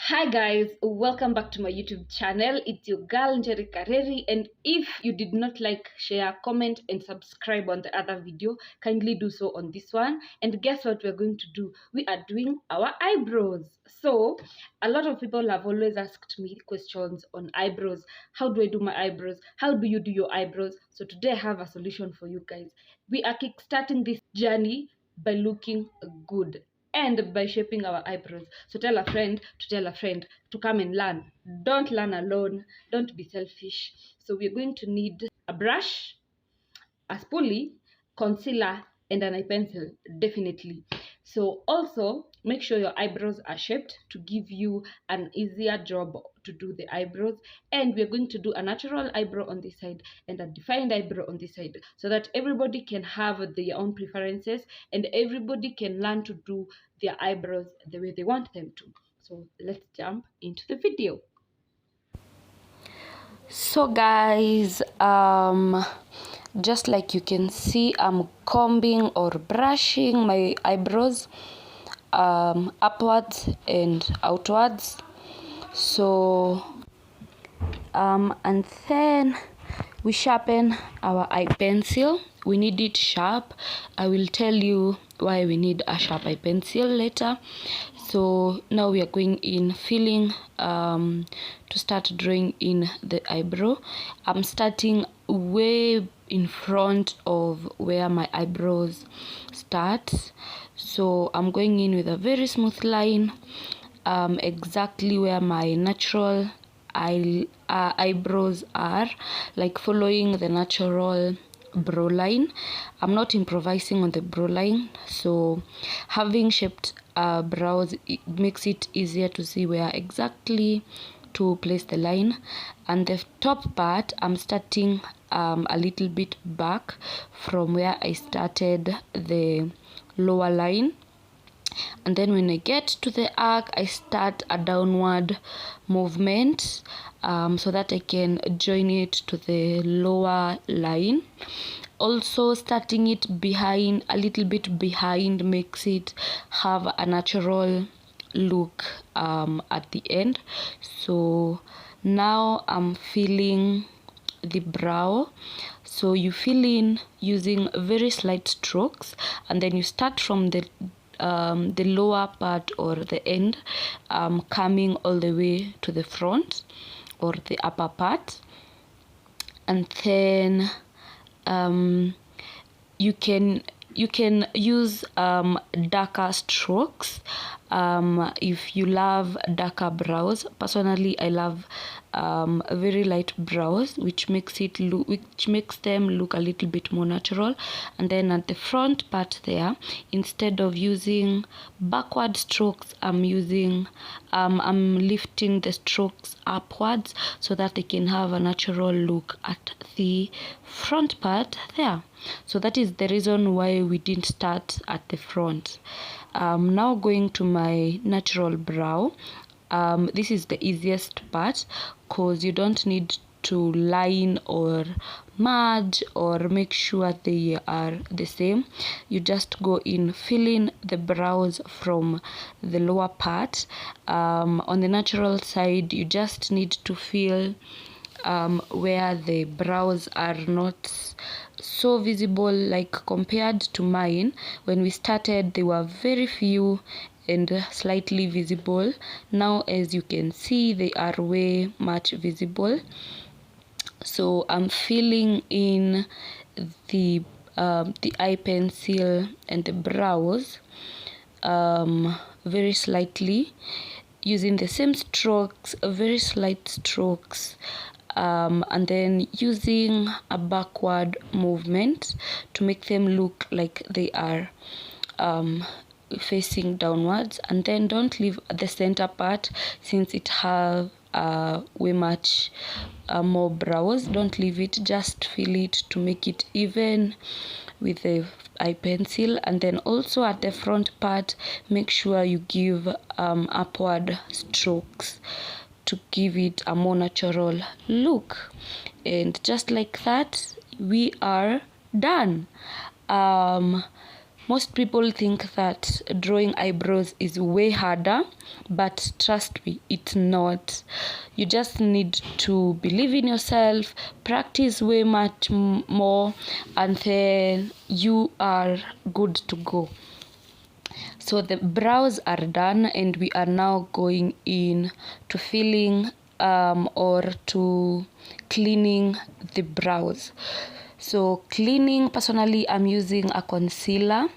Hi guys, welcome back to my YouTube channel. It's your girl Njeri Kareri, and if you did not like, share, comment and subscribe on the other video, kindly do so on this one. And guess what we're going to do? We are doing our eyebrows. So a lot of people have always asked me questions on eyebrows. How do I do my eyebrows? How do you do your eyebrows? So today I have a solution for you guys. We are kickstarting this journey by looking good and by shaping our eyebrows. So tell a friend to tell a friend to come and learn. Don't learn alone. Don't be selfish. So we're going to need a brush, a spoolie, concealer, and an eye pencil, definitely. So also make sure your eyebrows are shaped to give you an easier job to do the eyebrows. And we're going to do a natural eyebrow on this side and a defined eyebrow on this side, so that everybody can have their own preferences and everybody can learn to do their eyebrows the way they want them to. So let's jump into the video. So guys, just like you can see, I'm combing or brushing my eyebrows upwards and outwards. So and then we sharpen our eye pencil. We need it sharp. I will tell you why we need a sharp eye pencil later. So now we are going in filling to start drawing in the eyebrow. I'm starting way in front of where my eyebrows start. So I'm going in with a very smooth line, exactly where my natural eyebrows are, like following the natural brow line. I'm not improvising on the brow line, so having shaped brows, it makes it easier to see where exactly to place the line. And the top part, I'm starting a little bit back from where I started the lower line. And then when I get to the arc, I start a downward movement so that I can join it to the lower line. Also, starting it behind, a little bit behind, makes it have a natural look at the end. So now I'm filling the brow. So you fill in using very slight strokes, and then you start from the lower part or the end, coming all the way to the front or the upper part. And then you can use darker strokes if you love darker brows. Personally, I love very light brows, which makes them look a little bit more natural. And then at the front part there, instead of using backward strokes, I'm lifting the strokes upwards so that they can have a natural look at the front part there. So that is the reason why we didn't start at the front. Now going to my natural brow. This is the easiest part because you don't need to line or merge or make sure they are the same. You just go in filling the brows from the lower part. On the natural side, you just need to fill where the brows are not so visible, like compared to mine. When we started, they were very few and slightly visible. Now, as you can see, they are way much visible. So I'm filling in the eye pencil and the brows very slightly, using the same strokes, very slight strokes, and then using a backward movement to make them look like they are facing downwards. And then don't leave the center part, since it have way much more brows. Don't leave it, just fill it to make it even with the eye pencil. And then also at the front part, make sure you give upward strokes to give it a more natural look. And just like that, we are done. Most people think that drawing eyebrows is way harder, but trust me, it's not. You just need to believe in yourself, practice way much more, and then you are good to go. So the brows are done, and we are now going in to filling or to cleaning the brows. So cleaning, personally, I'm using a concealer.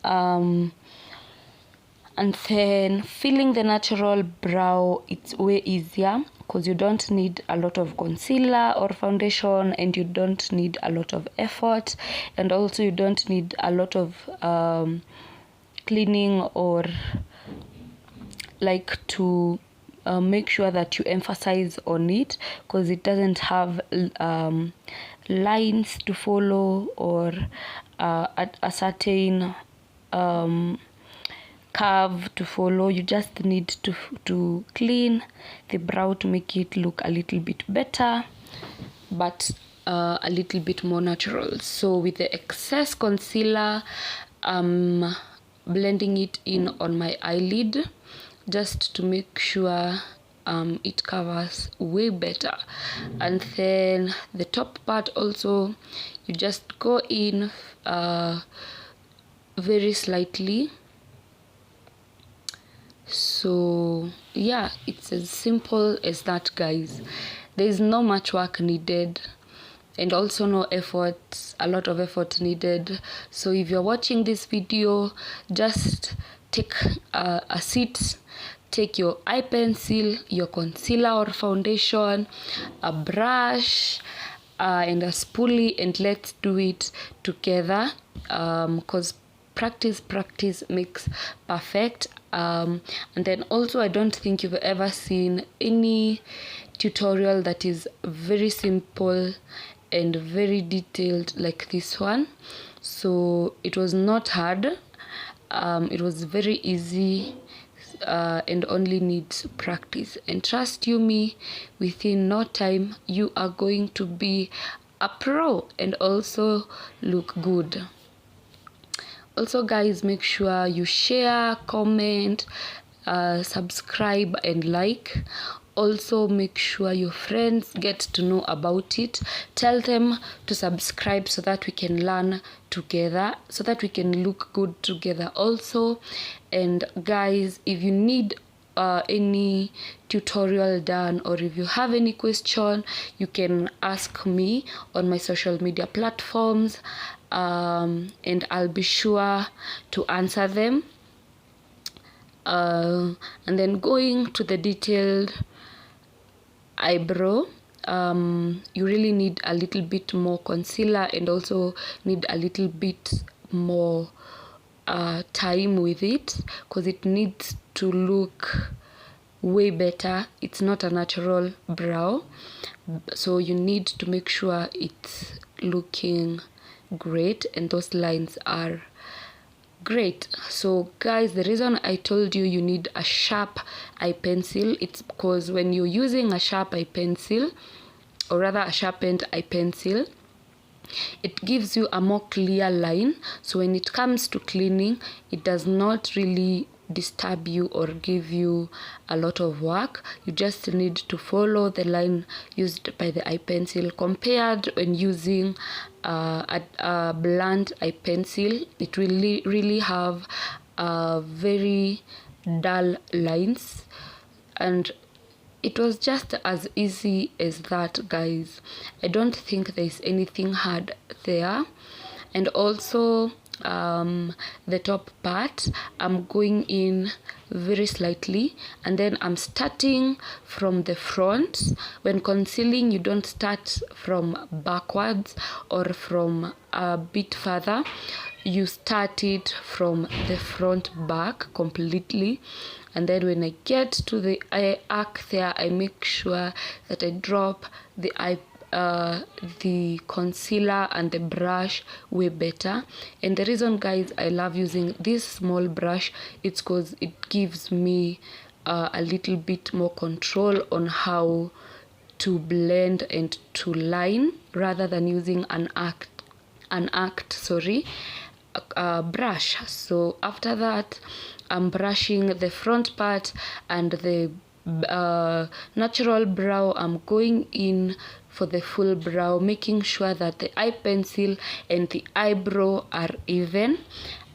And then filling the natural brow, it's way easier because you don't need a lot of concealer or foundation, and you don't need a lot of effort, and also you don't need a lot of cleaning or like to make sure that you emphasize on it, because it doesn't have lines to follow or a certain curve to follow. You just need to clean the brow to make it look a little bit better, but a little bit more natural. So with the excess concealer, blending it in on my eyelid just to make sure it covers way better. And then the top part also, you just go in very slightly. So yeah, it's as simple as that, guys. There is no much work needed, and also no effort, a lot of effort needed. So if you're watching this video, just take a seat, take your eye pencil, your concealer or foundation, a brush, and a spoolie, and let's do it together, because practice makes perfect. And then also, I don't think you've ever seen any tutorial that is very simple and very detailed like this one. So it was not hard, it was very easy, and only needs practice. And trust you me, within no time you are going to be a pro and also look good. Also, guys, make sure you share, comment, subscribe and like. Also, make sure your friends get to know about it. Tell them to subscribe so that we can learn together, so that we can look good together also. And guys, if you need any tutorial done, or if you have any question, you ask me on my social media platforms, and I'll be sure to answer them. And then going to the detailed eyebrow, you really need a little bit more concealer, and also need a little bit more time with it, because it needs to look way better. It's not a natural brow, so you need to make sure it's looking great and those lines are great. So guys, the reason I told you need a sharp eye pencil, it's because when you're using a sharp eye pencil, or rather a sharpened eye pencil, it gives you a more clear line. So when it comes to cleaning, it does not really disturb you or give you a lot of work. You just need to follow the line used by the eye pencil, compared when using a blunt eye pencil. It really have very dull lines, and it was just as easy as that, guys. I don't think there's anything hard there. And also the top part, I'm going in very slightly, and then I'm starting from the front. When concealing, you don't start from backwards or from a bit further. You start it from the front back completely, and then when I get to the eye arc there, I make sure that I drop the concealer and the brush way better. And the reason, guys, I love using this small brush, it's because it gives me a little bit more control on how to blend and to line, rather than using an arc brush. So after that, I'm brushing the front part and the natural brow. I'm going in for the full brow, making sure that the eye pencil and the eyebrow are even,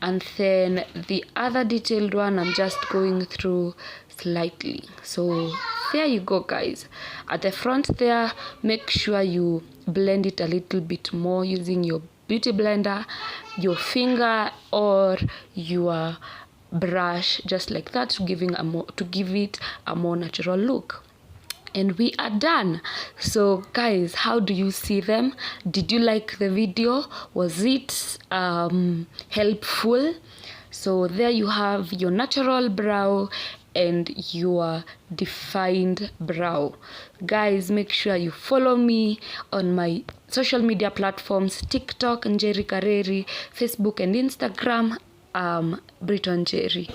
and then the other detailed one I'm just going through slightly. So there you go, guys. At the front there, make sure you blend it a little bit more using your beauty blender, your finger, or your brush, just like that, to give it a more natural look. And we are done. So guys, how do you see them? Did you like the video? Was it helpful? So there you have your natural brow and your defined brow. Guys, make sure you follow me on my social media platforms: TikTok, Njeri Kareri, Facebook and Instagram, Briton Jerry.